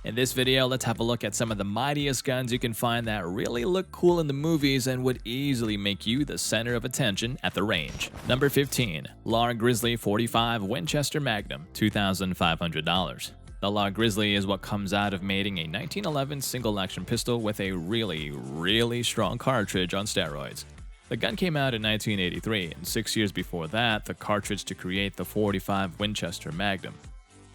In this video, let's have a look at some of the mightiest guns you can find that really look cool in the movies and would easily make you the center of attention at the range. Number 15. LAR Grizzly 45 Winchester Magnum, $2,500. The LAR Grizzly is what comes out of mating a 1911 single-action pistol with a really strong cartridge on steroids. The gun came out in 1983, and 6 years before that, the cartridge to create the 45 Winchester Magnum.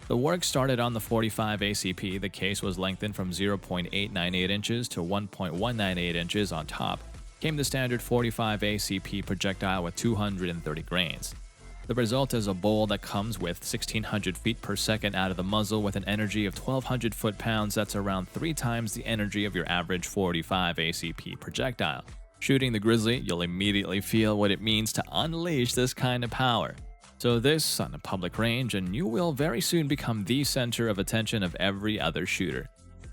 The work started on the 45 ACP. The case was lengthened from 0.898 inches to 1.198 inches on top. Came the standard 45 ACP projectile with 230 grains. The result is a bowl that comes with 1,600 feet per second out of the muzzle with an energy of 1,200 foot-pounds. That's around 3 times the energy of your average 45 ACP projectile. Shooting the Grizzly, you'll immediately feel what it means to unleash this kind of power. So this on a public range, and you will very soon become the center of attention of every other shooter.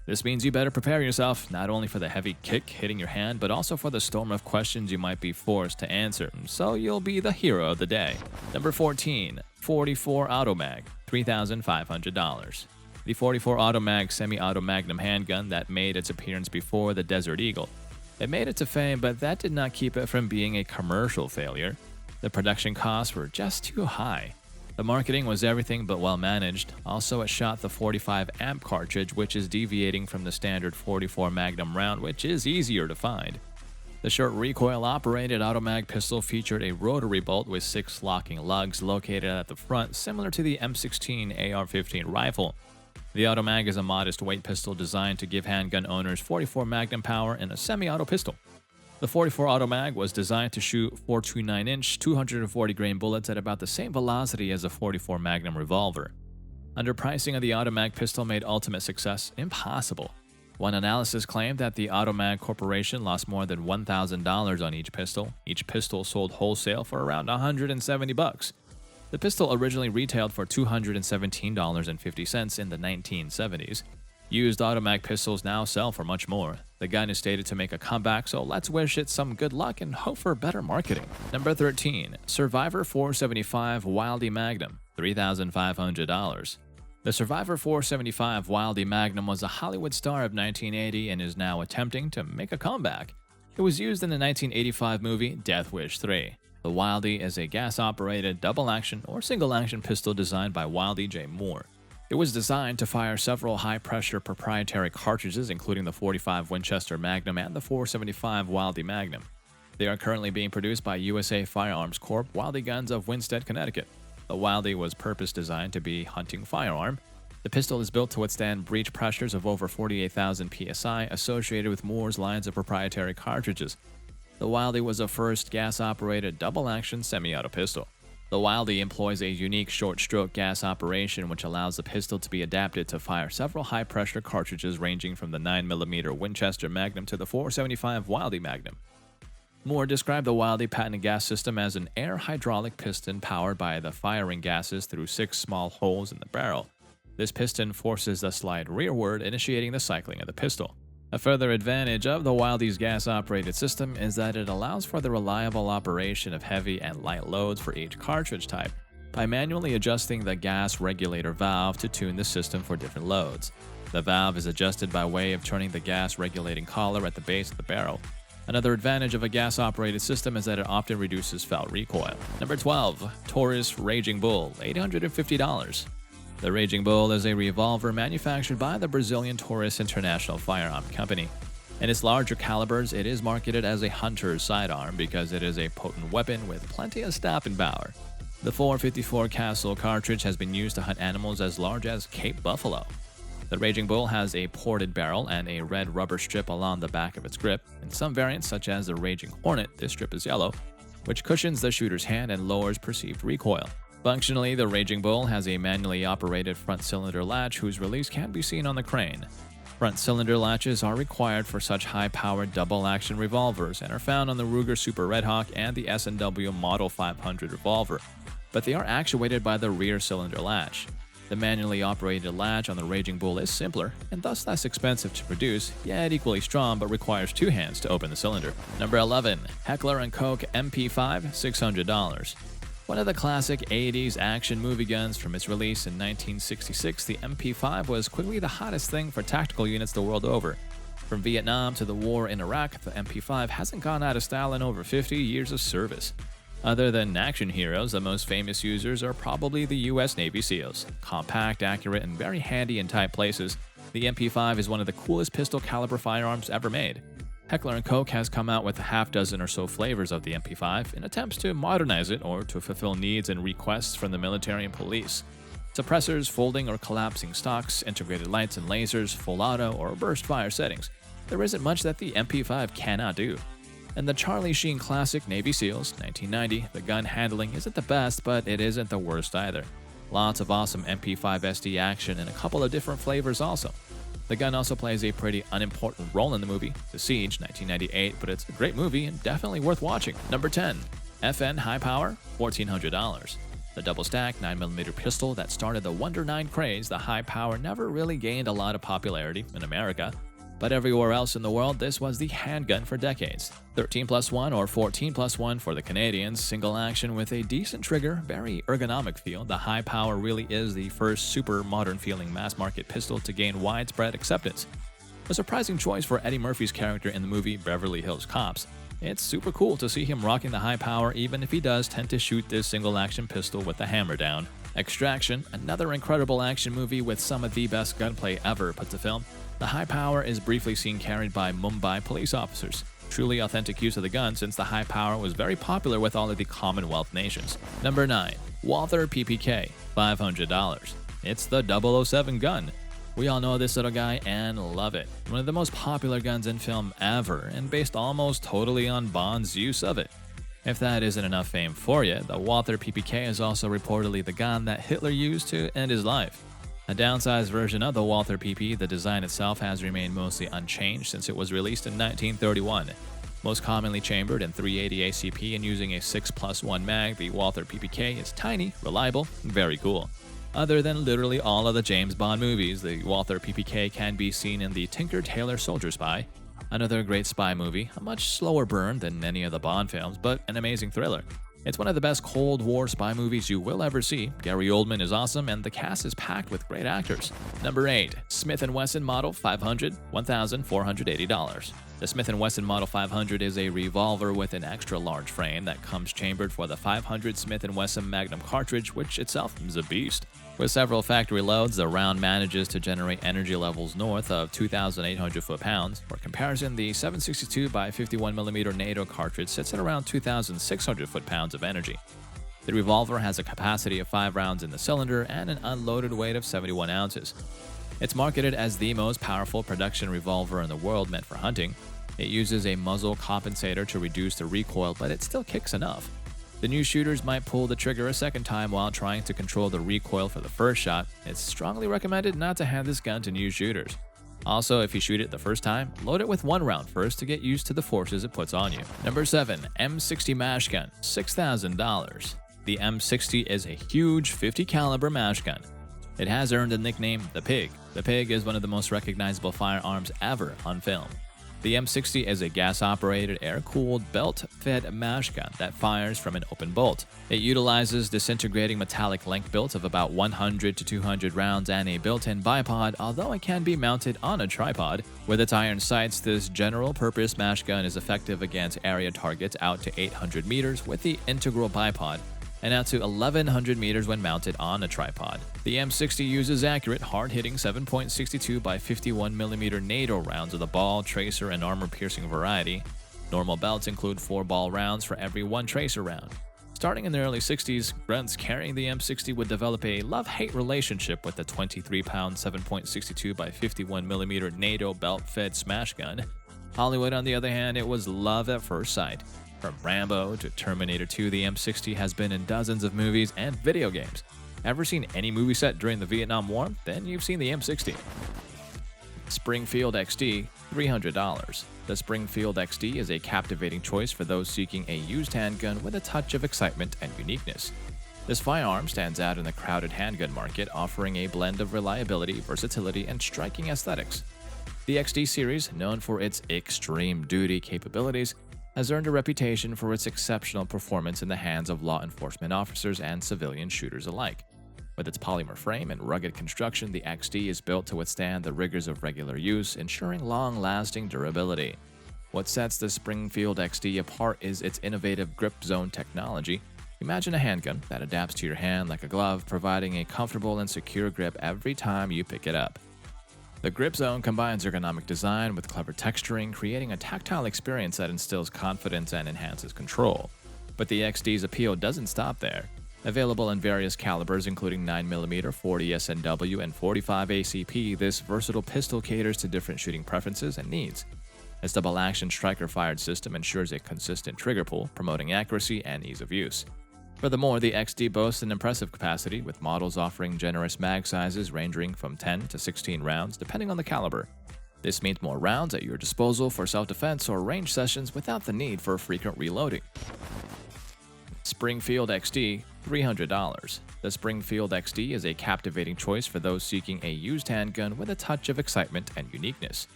This means you better prepare yourself, not only for the heavy kick hitting your hand, but also for the storm of questions you might be forced to answer, so you'll be the hero of the day. Number 14. 44 Automag, $3,500. The 44 Automag semi-auto magnum handgun that made its appearance before the Desert Eagle. It made it to fame, but that did not keep it from being a commercial failure. The production costs were just too high. The marketing was everything but well managed. Also, it shot the 45 amp cartridge, which is deviating from the standard 44 Magnum round, which is easier to find. The short recoil-operated Automag pistol featured a rotary bolt with 6 locking lugs located at the front, similar to the M16 AR-15 rifle. The Automag is a modest weight pistol designed to give handgun owners 44 Magnum power in a semi-auto pistol. The 44 Automag was designed to shoot 429-inch, 240-grain bullets at about the same velocity as a 44 Magnum revolver. Underpricing of the Automag pistol made ultimate success impossible. One analysis claimed that the Automag Corporation lost more than $1,000 on each pistol. Each pistol sold wholesale for around $170. The pistol originally retailed for $217.50 in the 1970s. Used Automag pistols now sell for much more. The gun is stated to make a comeback, so let's wish it some good luck and hope for better marketing. Number 13. Survivor 475 Wildey Magnum, $3,500. The Survivor 475 Wildey Magnum was a Hollywood star of 1980 and is now attempting to make a comeback. It was used in the 1985 movie Death Wish 3. The Wildey is a gas-operated double-action or single-action pistol designed by Wildey J. Moore. It was designed to fire several high-pressure proprietary cartridges, including the 45 Winchester Magnum and the 475 Wildey Magnum. They are currently being produced by USA Firearms Corp. Wildey Guns of Winsted, Connecticut. The Wildey was purpose-designed to be hunting firearm. The pistol is built to withstand breech pressures of over 48,000 psi associated with Moore's lines of proprietary cartridges. The Wildey was a first gas-operated double-action semi-auto pistol. The Wildey employs a unique short-stroke gas operation which allows the pistol to be adapted to fire several high-pressure cartridges ranging from the 9mm Winchester Magnum to the 475 Wildey Magnum. Moore described the Wildey patented gas system as an air hydraulic piston powered by the firing gases through 6 small holes in the barrel. This piston forces the slide rearward, initiating the cycling of the pistol. A further advantage of the Wildey's gas-operated system is that it allows for the reliable operation of heavy and light loads for each cartridge type by manually adjusting the gas regulator valve to tune the system for different loads. The valve is adjusted by way of turning the gas regulating collar at the base of the barrel. Another advantage of a gas-operated system is that it often reduces felt recoil. Number 12. Taurus Raging Bull, $850. The Raging Bull is a revolver manufactured by the Brazilian Taurus International Firearm Company. In its larger calibers, it is marketed as a hunter's sidearm because it is a potent weapon with plenty of stopping power. The 454 Castle cartridge has been used to hunt animals as large as Cape buffalo. The Raging Bull has a ported barrel and a red rubber strip along the back of its grip. In some variants, such as the Raging Hornet, this strip is yellow, which cushions the shooter's hand and lowers perceived recoil. Functionally, the Raging Bull has a manually operated front cylinder latch whose release can be seen on the crane. Front cylinder latches are required for such high-powered double-action revolvers and are found on the Ruger Super Redhawk and the S&W Model 500 revolver, but they are actuated by the rear cylinder latch. The manually operated latch on the Raging Bull is simpler and thus less expensive to produce, yet equally strong but requires 2 hands to open the cylinder. Number 11. Heckler & Koch MP5, $600. One of the classic 80s action movie guns from its release in 1966, the MP5 was quickly the hottest thing for tactical units the world over. From Vietnam to the war in Iraq, the MP5 hasn't gone out of style in over 50 years of service. Other than action heroes, the most famous users are probably the US Navy SEALs. Compact, accurate, and very handy in tight places, the MP5 is one of the coolest pistol caliber firearms ever made. Heckler & Koch has come out with a half dozen or so flavors of the MP5 in attempts to modernize it or to fulfill needs and requests from the military and police. Suppressors, folding or collapsing stocks, integrated lights and lasers, full auto or burst fire settings. There isn't much that the MP5 cannot do. In the Charlie Sheen classic Navy SEALs, 1990, the gun handling isn't the best, but it isn't the worst either. Lots of awesome MP5 SD action in a couple of different flavors also. The gun also plays a pretty unimportant role in the movie, The Siege, 1998, but it's a great movie and definitely worth watching. Number 10. FN High Power, $1,400. The double-stack 9mm pistol that started the Wonder 9 craze, the High Power never really gained a lot of popularity in America, but everywhere else in the world, this was the handgun for decades. 13+1 or 14+1 for the Canadians, single action with a decent trigger, very ergonomic feel, the High Power really is the first super modern-feeling mass-market pistol to gain widespread acceptance. A surprising choice for Eddie Murphy's character in the movie Beverly Hills Cops. It's super cool to see him rocking the High Power even if he does tend to shoot this single-action pistol with the hammer down. Extraction, another incredible action movie with some of the best gunplay ever put to film. The High Power is briefly seen carried by Mumbai police officers. Truly authentic use of the gun since the High Power was very popular with all of the Commonwealth nations. Number 9. Walther PPK, $500. It's the 007 gun. We all know this little guy and love it. One of the most popular guns in film ever and based almost totally on Bond's use of it. If that isn't enough fame for you, the Walther PPK is also reportedly the gun that Hitler used to end his life. A downsized version of the Walther PP, the design itself has remained mostly unchanged since it was released in 1931. Most commonly chambered in .380 ACP and using a 6+1 mag, the Walther PPK is tiny, reliable, and very cool. Other than literally all of the James Bond movies, the Walther PPK can be seen in the Tinker Tailor Soldier Spy, another great spy movie, a much slower burn than any of the Bond films, but an amazing thriller. It's one of the best Cold War spy movies you will ever see. Gary Oldman is awesome, and the cast is packed with great actors. Number 8. Smith & Wesson Model 500, $1,480. The Smith & Wesson Model 500 is a revolver with an extra-large frame that comes chambered for the 500 Smith & Wesson Magnum cartridge, which itself is a beast. With several factory loads, the round manages to generate energy levels north of 2,800 foot-pounds. For comparison, the 7.62 by 51mm NATO cartridge sits at around 2,600 foot-pounds of energy. The revolver has a capacity of 5 rounds in the cylinder and an unloaded weight of 71 ounces. It's marketed as the most powerful production revolver in the world meant for hunting. It uses a muzzle compensator to reduce the recoil, but it still kicks enough. The new shooters might pull the trigger a second time while trying to control the recoil for the first shot. It's strongly recommended not to hand this gun to new shooters. Also, if you shoot it the first time, load it with 1 round first to get used to the forces it puts on you. Number 7. M60 Mash Gun, $6,000. The M60 is a huge 50 caliber mash gun. It has earned the nickname The Pig. The Pig is one of the most recognizable firearms ever on film. The M60 is a gas-operated, air-cooled, belt-fed mash gun that fires from an open bolt. It utilizes disintegrating metallic length bolts of about 100 to 200 rounds and a built-in bipod, although it can be mounted on a tripod. With its iron sights, this general-purpose mash gun is effective against area targets out to 800 meters with the integral bipod, and out to 1,100 meters when mounted on a tripod. The M60 uses accurate, hard-hitting 7.62 by 51mm NATO rounds of the ball, tracer, and armor-piercing variety. Normal belts include 4 ball rounds for every 1 tracer round. Starting in the early 60s, grunts carrying the M60 would develop a love-hate relationship with the 23-pound 7.62 by 51mm NATO belt-fed smash gun. Hollywood, on the other hand, it was love at first sight. From Rambo to Terminator 2, the M60 has been in dozens of movies and video games. Ever seen any movie set during the Vietnam War? Then you've seen the M60. Springfield XD, $300. The Springfield XD is a captivating choice for those seeking a used handgun with a touch of excitement and uniqueness. This firearm stands out in the crowded handgun market, offering a blend of reliability, versatility, and striking aesthetics. The XD series, known for its extreme duty capabilities, has earned a reputation for its exceptional performance in the hands of law enforcement officers and civilian shooters alike. With its polymer frame and rugged construction, the XD is built to withstand the rigors of regular use, ensuring long-lasting durability. What sets the Springfield XD apart is its innovative grip zone technology. Imagine a handgun that adapts to your hand like a glove, providing a comfortable and secure grip every time you pick it up. The grip zone combines ergonomic design with clever texturing, creating a tactile experience that instills confidence and enhances control. But the XD's appeal doesn't stop there. Available in various calibers including 9mm, 40 SNW, and 45 ACP, this versatile pistol caters to different shooting preferences and needs. Its double-action striker-fired system ensures a consistent trigger pull, promoting accuracy and ease of use. Furthermore, the XD boasts an impressive capacity, with models offering generous mag sizes ranging from 10 to 16 rounds depending on the caliber. This means more rounds at your disposal for self-defense or range sessions without the need for frequent reloading. Springfield XD, $300. The Springfield XD is a captivating choice for those seeking a used handgun with a touch of excitement and uniqueness.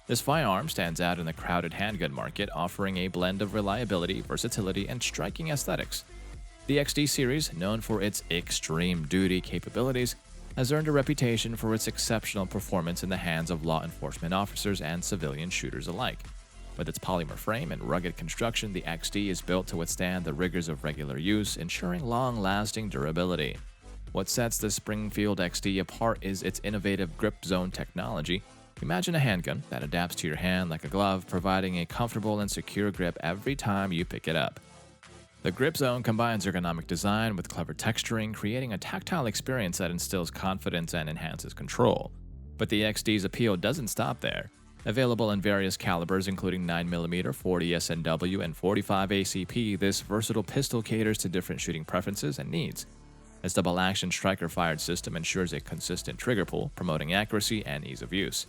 This firearm stands out in the crowded handgun market, offering a blend of reliability, versatility, and striking aesthetics. The XD series, known for its extreme duty capabilities, has earned a reputation for its exceptional performance in the hands of law enforcement officers and civilian shooters alike. With its polymer frame and rugged construction, the XD is built to withstand the rigors of regular use, ensuring long-lasting durability. What sets the Springfield XD apart is its innovative grip zone technology. Imagine a handgun that adapts to your hand like a glove, providing a comfortable and secure grip every time you pick it up. The grip zone combines ergonomic design with clever texturing, creating a tactile experience that instills confidence and enhances control. But the XD's appeal doesn't stop there. Available in various calibers including 9mm, 40 SNW, and 45 ACP, this versatile pistol caters to different shooting preferences and needs. Its double-action striker-fired system ensures a consistent trigger pull, promoting accuracy and ease of use.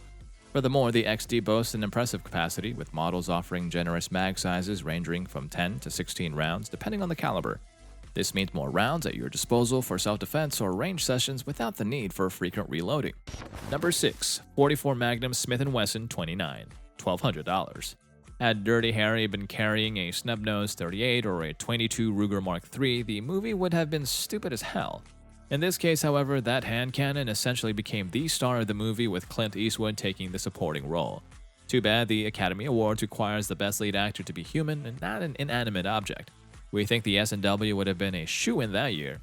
Furthermore, the XD boasts an impressive capacity, with models offering generous mag sizes ranging from 10 to 16 rounds depending on the caliber. This means more rounds at your disposal for self-defense or range sessions without the need for frequent reloading. Number 6. 44 Magnum Smith & Wesson 29, $1,200. Had Dirty Harry been carrying a snub-nosed 38 or a 22 Ruger Mark III, the movie would have been stupid as hell. In this case, however, that hand cannon essentially became the star of the movie, with Clint Eastwood taking the supporting role. Too bad the Academy Award requires the best lead actor to be human and not an inanimate object. We think the S&W would have been a shoo-in that year.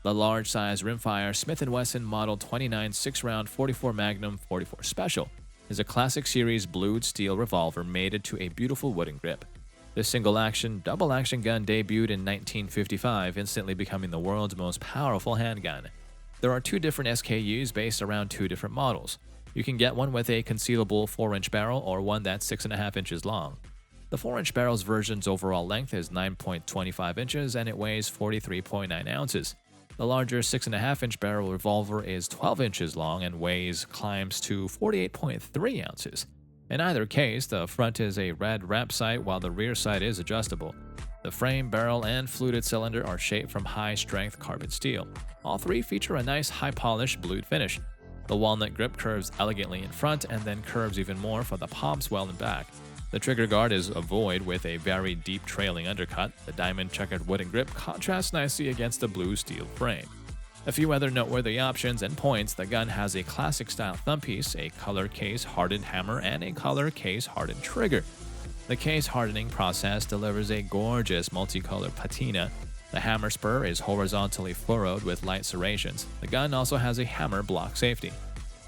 The large-size rimfire Smith & Wesson Model 29 6-round 44 Magnum 44 Special is a classic series blued steel revolver mated to a beautiful wooden grip. This single-action, double-action gun debuted in 1955, instantly becoming the world's most powerful handgun. There are two different SKUs based around two different models. You can get one with a concealable 4-inch barrel or one that's 6.5 inches long. The 4-inch barrel's version's overall length is 9.25 inches and it weighs 43.9 ounces. The larger 6.5-inch barrel revolver is 12 inches long and climbs to 48.3 ounces. In either case, the front is a red wrap sight while the rear sight is adjustable. The frame, barrel, and fluted cylinder are shaped from high-strength carbon steel. All three feature a nice high-polished blued finish. The walnut grip curves elegantly in front and then curves even more for the palm swell in back. The trigger guard is a void with a very deep trailing undercut. The diamond-checkered wooden grip contrasts nicely against the blue steel frame. A few other noteworthy options and points: the gun has a classic-style thumb piece, a color case-hardened hammer, and a color case-hardened trigger. The case-hardening process delivers a gorgeous multicolored patina. The hammer spur is horizontally furrowed with light serrations. The gun also has a hammer block safety.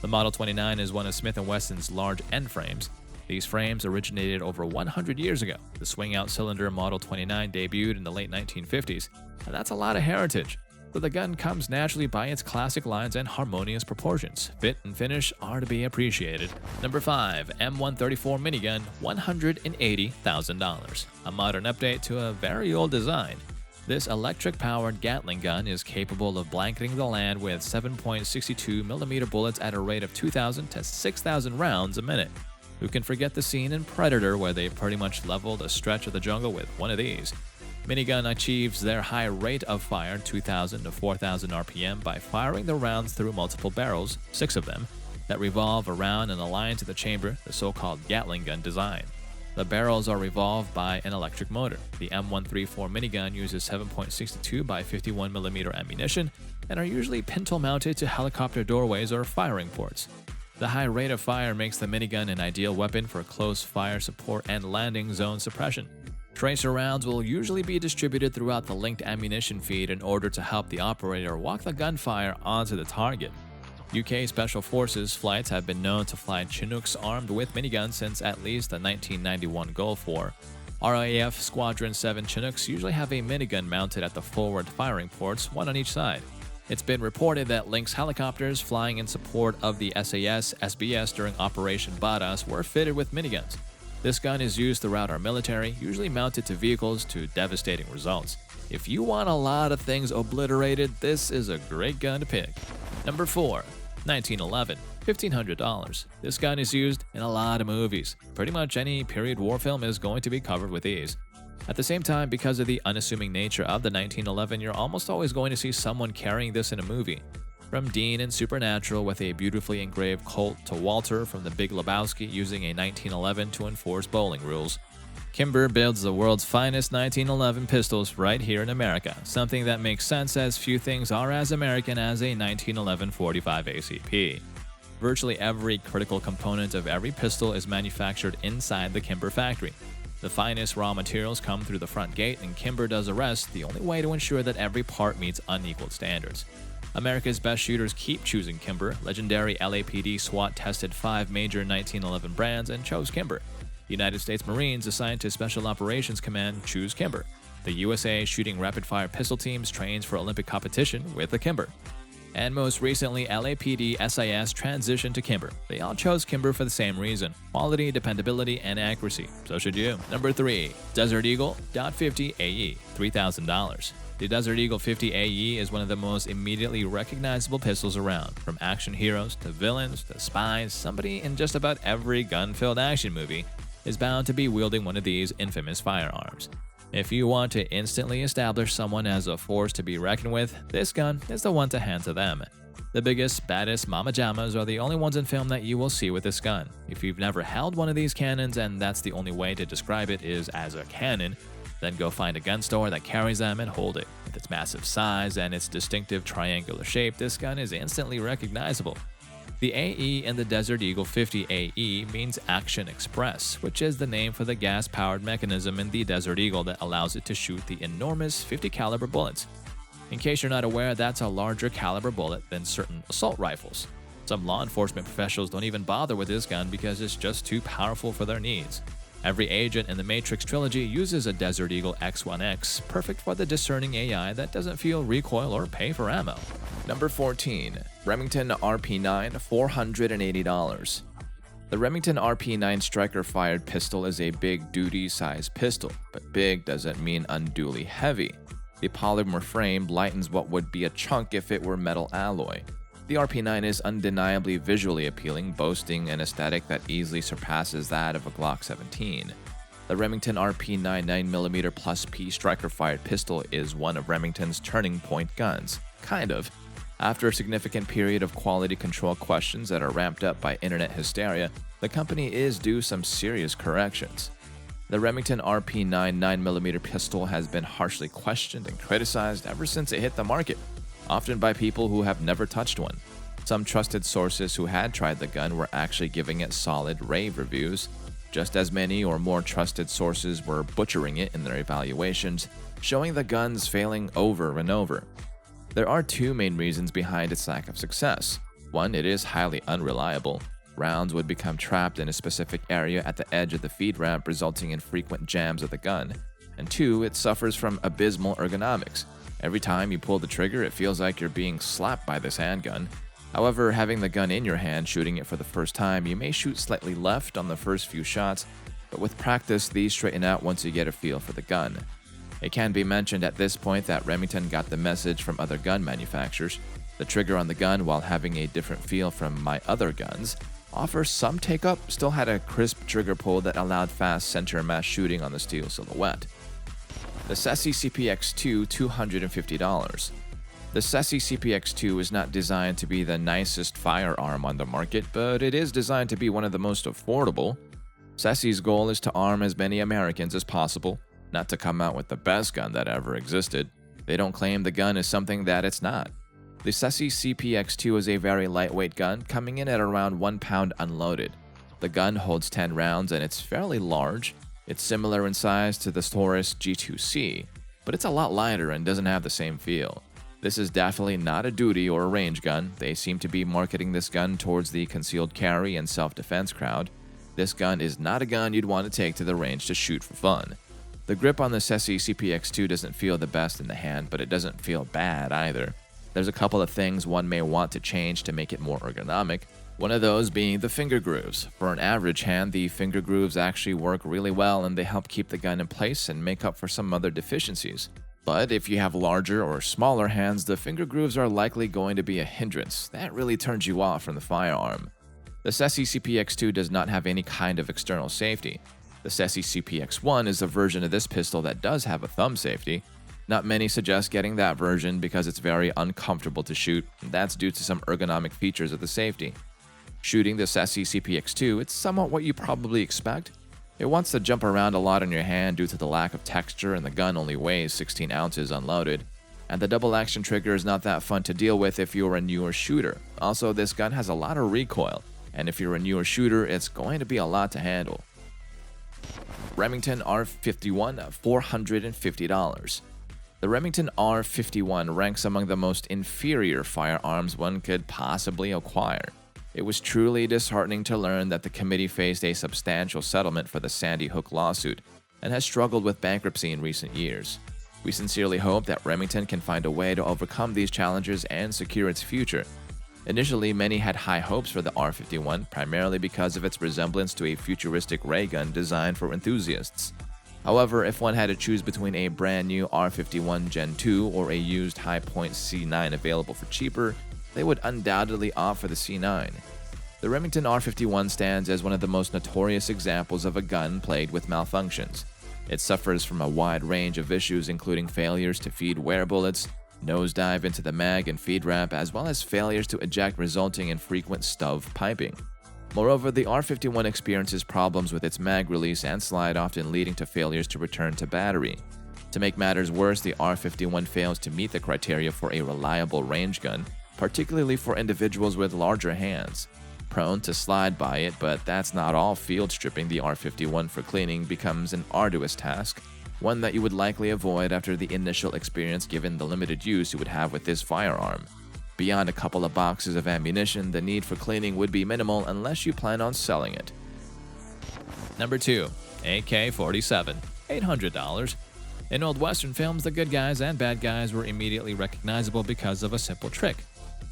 The Model 29 is one of Smith & Wesson's large end frames. These frames originated over 100 years ago. The swing-out cylinder Model 29 debuted in the late 1950s, and that's a lot of heritage. But the gun comes naturally by its classic lines and harmonious proportions. Fit and finish are to be appreciated. Number 5. M134 Minigun, $180,000. A modern update to a very old design. This electric-powered Gatling gun is capable of blanketing the land with 7.62mm bullets at a rate of 2,000 to 6,000 rounds a minute. Who can forget the scene in Predator where they pretty much leveled a stretch of the jungle with one of these? Minigun achieves their high rate of fire, 2,000 to 4,000 RPM, by firing the rounds through multiple barrels, 6 of them, that revolve around and align to the chamber, the so-called Gatling gun design. The barrels are revolved by an electric motor. The M134 minigun uses 7.62 by 51mm ammunition and are usually pintle mounted to helicopter doorways or firing ports. The high rate of fire makes the minigun an ideal weapon for close fire support and landing zone suppression. Tracer rounds will usually be distributed throughout the linked ammunition feed in order to help the operator walk the gunfire onto the target. UK Special Forces flights have been known to fly Chinooks armed with miniguns since at least the 1991 Gulf War. RAF Squadron 7 Chinooks usually have a minigun mounted at the forward firing ports, one on each side. It's been reported that Lynx helicopters flying in support of the SAS SBS during Operation Berettas were fitted with miniguns. This gun is used throughout our military, usually mounted to vehicles to devastating results. If you want a lot of things obliterated, this is a great gun to pick. Number 4. 1911. $1,500. This gun is used in a lot of movies. Pretty much any period war film is going to be covered with these. At the same time, because of the unassuming nature of the 1911, you're almost always going to see someone carrying this in a movie. From Dean in Supernatural with a beautifully engraved Colt to Walter from The Big Lebowski using a 1911 to enforce bowling rules. Kimber builds the world's finest 1911 pistols right here in America, something that makes sense as few things are as American as a 1911 45 ACP. Virtually every critical component of every pistol is manufactured inside the Kimber factory. The finest raw materials come through the front gate, and Kimber does the rest, the only way to ensure that every part meets unequaled standards. America's best shooters keep choosing Kimber. Legendary LAPD SWAT tested 5 major 1911 brands and chose Kimber. The United States Marines assigned to Special Operations Command choose Kimber. The USA Shooting Rapid-Fire Pistol Teams trains for Olympic competition with the Kimber. And most recently, LAPD SIS transitioned to Kimber. They all chose Kimber for the same reason: quality, dependability, and accuracy. So should you. Number 3. Desert Eagle .50 AE, $3,000. The Desert Eagle 50 AE is one of the most immediately recognizable pistols around. From action heroes to villains to spies, somebody in just about every gun-filled action movie is bound to be wielding one of these infamous firearms. If you want to instantly establish someone as a force to be reckoned with, this gun is the one to hand to them. The biggest, baddest mama jammas are the only ones in film that you will see with this gun. If you've never held one of these cannons and that's the only way to describe it is as a cannon, then go find a gun store that carries them and hold it. With its massive size and its distinctive triangular shape, this gun is instantly recognizable. The AE in the Desert Eagle 50 AE means Action Express, which is the name for the gas-powered mechanism in the Desert Eagle that allows it to shoot the enormous 50 caliber bullets. In case you're not aware, that's a larger caliber bullet than certain assault rifles. Some law enforcement professionals don't even bother with this gun because it's just too powerful for their needs. Every agent in the Matrix trilogy uses a Desert Eagle X1X, perfect for the discerning AI that doesn't feel recoil or pay for ammo. Number 14. Remington RP9, $480. The Remington RP9 striker-fired pistol is a big duty-sized pistol, but big doesn't mean unduly heavy. The polymer frame lightens what would be a chunk if it were metal alloy. The RP9 is undeniably visually appealing, boasting an aesthetic that easily surpasses that of a Glock 17. The Remington RP9 9mm plus P striker-fired pistol is one of Remington's turning point guns. Kind of. After a significant period of quality control questions that are ramped up by internet hysteria, the company is due some serious corrections. The Remington RP9 9mm pistol has been harshly questioned and criticized ever since it hit the market, often by people who have never touched one. Some trusted sources who had tried the gun were actually giving it solid rave reviews. Just as many or more trusted sources were butchering it in their evaluations, showing the guns failing over and over. There are 2 main reasons behind its lack of success. One, it is highly unreliable. Rounds would become trapped in a specific area at the edge of the feed ramp, resulting in frequent jams of the gun. And 2, it suffers from abysmal ergonomics. Every time you pull the trigger, it feels like you're being slapped by this handgun. However, having the gun in your hand, shooting it for the first time, you may shoot slightly left on the first few shots, but with practice, these straighten out once you get a feel for the gun. It can be mentioned at this point that Remington got the message from other gun manufacturers. The trigger on the gun, while having a different feel from my other guns, offers some take-up, still had a crisp trigger pull that allowed fast center mass shooting on the steel silhouette. The Sessi CPX2, $250. The Sessi CPX2 is not designed to be the nicest firearm on the market, but it is designed to be one of the most affordable. SESI's goal is to arm as many Americans as possible, not to come out with the best gun that ever existed. They don't claim the gun is something that it's not. The SESI CPX-2 is a very lightweight gun, coming in at around 1 pound unloaded. The gun holds 10 rounds and it's fairly large. It's similar in size to the Taurus G2C, but it's a lot lighter and doesn't have the same feel. This is definitely not a duty or a range gun. They seem to be marketing this gun towards the concealed carry and self-defense crowd. This gun is not a gun you'd want to take to the range to shoot for fun. The grip on the SESI CPX-2 doesn't feel the best in the hand, but it doesn't feel bad either. There's a couple of things one may want to change to make it more ergonomic, one of those being the finger grooves. For an average hand, the finger grooves actually work really well and they help keep the gun in place and make up for some other deficiencies. But if you have larger or smaller hands, the finger grooves are likely going to be a hindrance. That really turns you off from the firearm. The SESI CPX-2 does not have any kind of external safety. The SESI CPX-1 is a version of this pistol that does have a thumb safety. Not many suggest getting that version because it's very uncomfortable to shoot, and that's due to some ergonomic features of the safety. Shooting the SESI CPX-2, it's somewhat what you probably expect. It wants to jump around a lot on your hand due to the lack of texture, and the gun only weighs 16 ounces unloaded. And the double action trigger is not that fun to deal with if you're a newer shooter. Also, this gun has a lot of recoil, and if you're a newer shooter, it's going to be a lot to handle. Remington R51, $450. The Remington R51 ranks among the most inferior firearms one could possibly acquire. It was truly disheartening to learn that the committee faced a substantial settlement for the Sandy Hook lawsuit and has struggled with bankruptcy in recent years. We sincerely hope that Remington can find a way to overcome these challenges and secure its future. Initially, many had high hopes for the R51, primarily because of its resemblance to a futuristic ray gun designed for enthusiasts. However, if one had to choose between a brand new R51 Gen 2 or a used high-point C9 available for cheaper, they would undoubtedly opt for the C9. The Remington R51 stands as one of the most notorious examples of a gun plagued with malfunctions. It suffers from a wide range of issues including failures to feed wear bullets, nosedive into the mag and feed ramp, as well as failures to eject resulting in frequent stub piping. Moreover, the R51 experiences problems with its mag release and slide, often leading to failures to return to battery. To make matters worse, the R51 fails to meet the criteria for a reliable range gun, particularly for individuals with larger hands. Prone to slide by it, but that's not all. Field stripping the R51 for cleaning becomes an arduous task, one that you would likely avoid after the initial experience given the limited use you would have with this firearm. Beyond a couple of boxes of ammunition, the need for cleaning would be minimal unless you plan on selling it. Number 2. AK-47, $800. In old Western films, the good guys and bad guys were immediately recognizable because of a simple trick.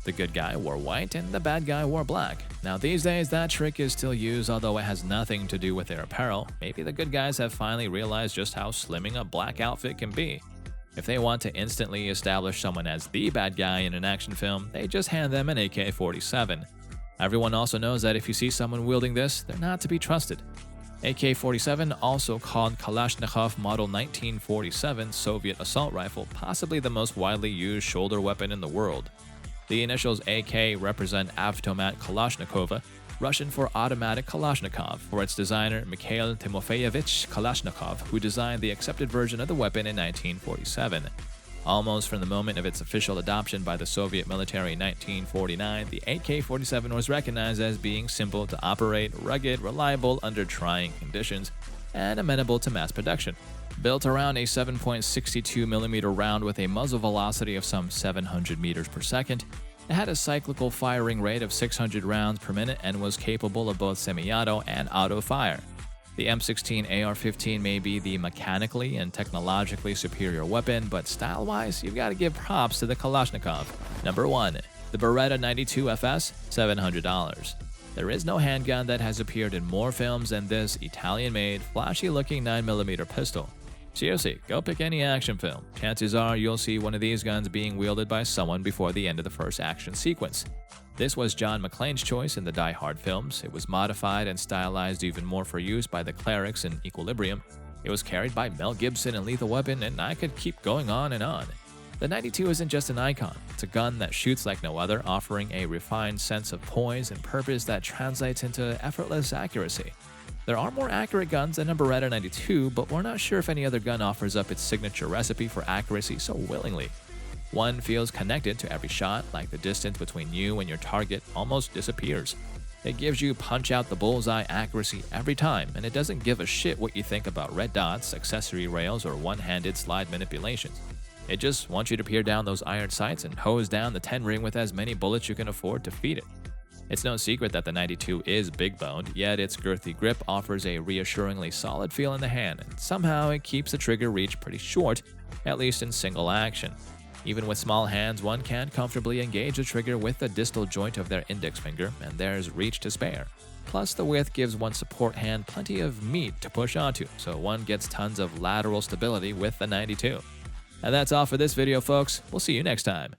The good guy wore white and the bad guy wore black. Now these days that trick is still used, although it has nothing to do with their apparel. Maybe the good guys have finally realized just how slimming a black outfit can be. If they want to instantly establish someone as the bad guy in an action film, they just hand them an AK-47. Everyone also knows that if you see someone wielding this, they're not to be trusted. AK-47, also called Kalashnikov Model 1947 Soviet assault rifle, possibly the most widely used shoulder weapon in the world. The initials AK represent Avtomat Kalashnikova, Russian for automatic Kalashnikov, for its designer Mikhail Timofeyevich Kalashnikov, who designed the accepted version of the weapon in 1947. Almost from the moment of its official adoption by the Soviet military in 1949, the AK-47 was recognized as being simple to operate, rugged, reliable under trying conditions, and amenable to mass production. Built around a 7.62mm round with a muzzle velocity of some 700 meters per second, it had a cyclical firing rate of 600 rounds per minute and was capable of both semi-auto and auto fire. The M16 AR-15 may be the mechanically and technologically superior weapon, but style-wise, you've got to give props to the Kalashnikov. Number 1. The Beretta 92 FS, $700. There is no handgun that has appeared in more films than this Italian-made, flashy-looking 9mm pistol. Seriously, go pick any action film. Chances are you'll see one of these guns being wielded by someone before the end of the first action sequence. This was John McClane's choice in the Die Hard films. It was modified and stylized even more for use by the Clerics in Equilibrium. It was carried by Mel Gibson in Lethal Weapon, and I could keep going on and on. The 92 isn't just an icon. It's a gun that shoots like no other, offering a refined sense of poise and purpose that translates into effortless accuracy. There are more accurate guns than a Beretta 92, but we're not sure if any other gun offers up its signature recipe for accuracy so willingly. One feels connected to every shot, like the distance between you and your target almost disappears. It gives you punch-out-the-bullseye accuracy every time, and it doesn't give a shit what you think about red dots, accessory rails, or one-handed slide manipulations. It just wants you to peer down those iron sights and hose down the 10 ring with as many bullets you can afford to feed it. It's no secret that the 92 is big-boned, yet its girthy grip offers a reassuringly solid feel in the hand, and somehow it keeps the trigger reach pretty short, at least in single action. Even with small hands, one can comfortably engage the trigger with the distal joint of their index finger, and there's reach to spare. Plus, the width gives one's support hand plenty of meat to push onto, so one gets tons of lateral stability with the 92. And that's all for this video, folks. We'll see you next time.